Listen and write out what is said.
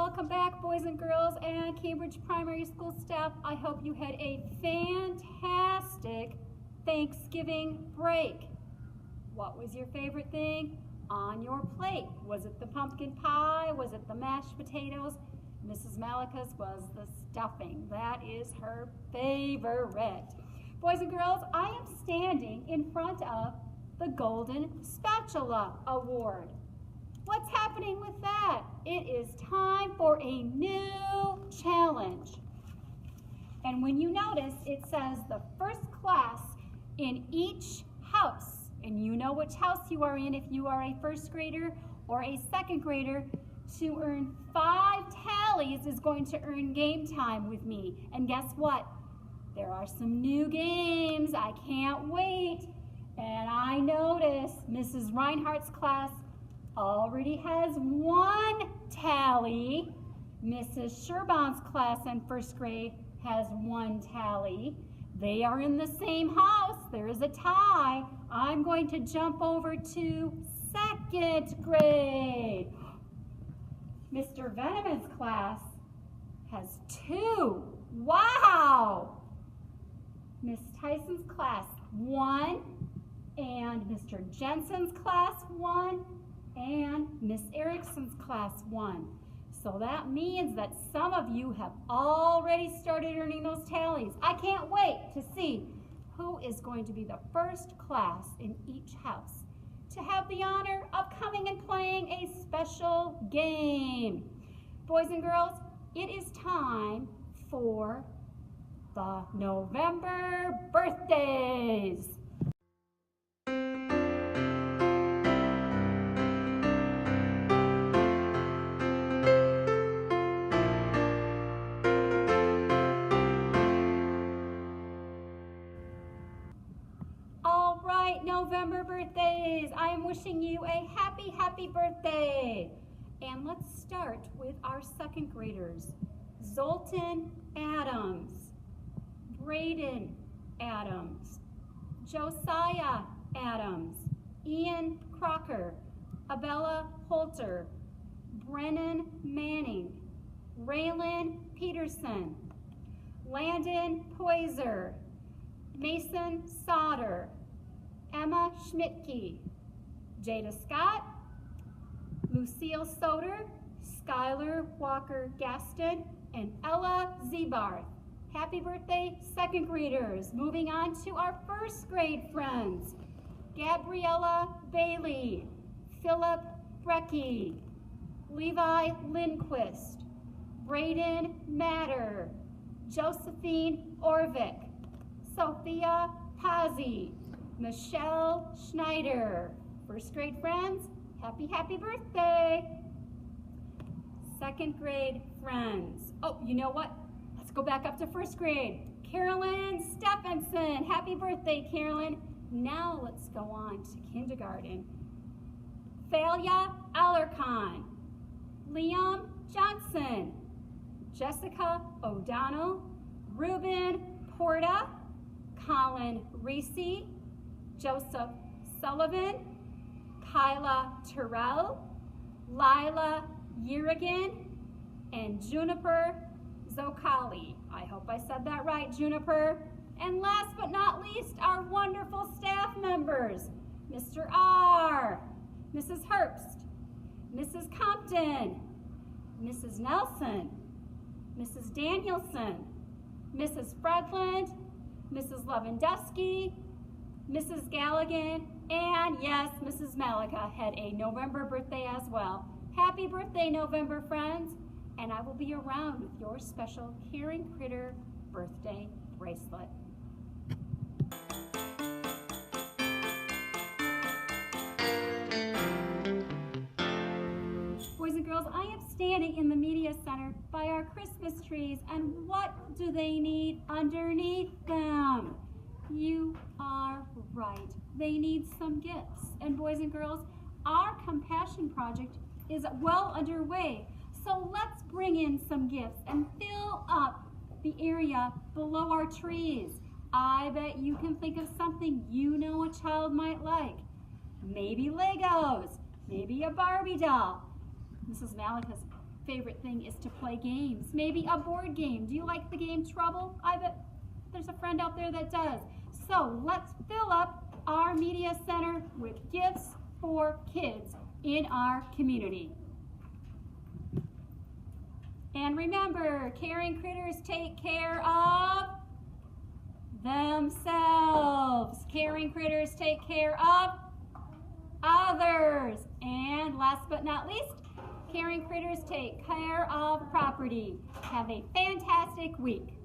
Welcome back, boys and girls and Cambridge Primary School staff. I hope you had a fantastic Thanksgiving break. What was your favorite thing on your plate? Was it the pumpkin pie? Was it the mashed potatoes? Mrs. Malika's was the stuffing. That is her favorite. Boys and girls, I am standing in front of the Golden Spatula Award. What's happening with that? It is time for a new challenge. And when you notice, it says the first class in each house, and you know which house you are in if you are a first grader or a second grader, to earn 5 tallies is going to earn game time with me. And guess what? There are some new games. I can't wait. And I notice Mrs. Reinhardt's class already has 1 tally. Mrs. Sherbaum's class in first grade has 1 tally. They are in the same house. There is a tie. I'm going to jump over to second grade. Mr. Veneman's class has 2. Wow! Miss Tyson's class 1, and Mr. Jensen's class 1, and Miss Erickson's class 1. So that means that some of you have already started earning those tallies. I can't wait to see who is going to be the first class in each house to have the honor of coming and playing a special game. Boys and girls, it is time for the November birthdays. All right, November birthdays. I am wishing you a happy, happy birthday. And let's start with our second graders. Zoltan Adams, Braden Adams, Josiah Adams, Ian Crocker, Abella Holter, Brennan Manning, Raylan Peterson, Landon Poiser, Mason Sauter, Emma Schmidtke, Jada Scott, Lucille Soder, Skylar Walker Gaston, and Ella Zebarth. Happy birthday, second graders. Moving on to our first grade friends. Gabriella Bailey, Philip Brecky, Levi Lindquist, Braden Matter, Josephine Orvik, Sophia Pazzi, Michelle Schneider. First grade friends, happy, happy birthday. Second grade friends. Oh, you know what? Let's go back up to first grade. Carolyn Stephenson. Happy birthday, Carolyn. Now let's go on to kindergarten. Thalia Alarcon, Liam Johnson, Jessica O'Donnell, Ruben Porta, Colin Reese, Joseph Sullivan, Kyla Terrell, Lila Yerigan, and Juniper Zocali. I hope I said that right, Juniper. And last but not least, our wonderful staff members, Mr. R, Mrs. Herbst, Mrs. Compton, Mrs. Nelson, Mrs. Danielson, Mrs. Fredland, Mrs. Lewandowski, Mrs. Galligan, and yes, Mrs. Malika had a November birthday as well. Happy birthday, November friends, and I will be around with your special Caring Critter birthday bracelet. Boys and girls, I am standing in the Media Center by our Christmas trees, and what do they need underneath them? You are right. They need some gifts. And boys and girls, our Compassion Project is well underway. So let's bring in some gifts and fill up the area below our trees. I bet you can think of something you know a child might like. Maybe Legos, maybe a Barbie doll. Mrs. Malika's favorite thing is to play games. Maybe a board game. Do you like the game Trouble? I bet there's a friend out there that does. So let's fill up our media center with gifts for kids in our community. And remember, caring critters take care of themselves. Caring critters take care of others. And last but not least, caring critters take care of property. Have a fantastic week.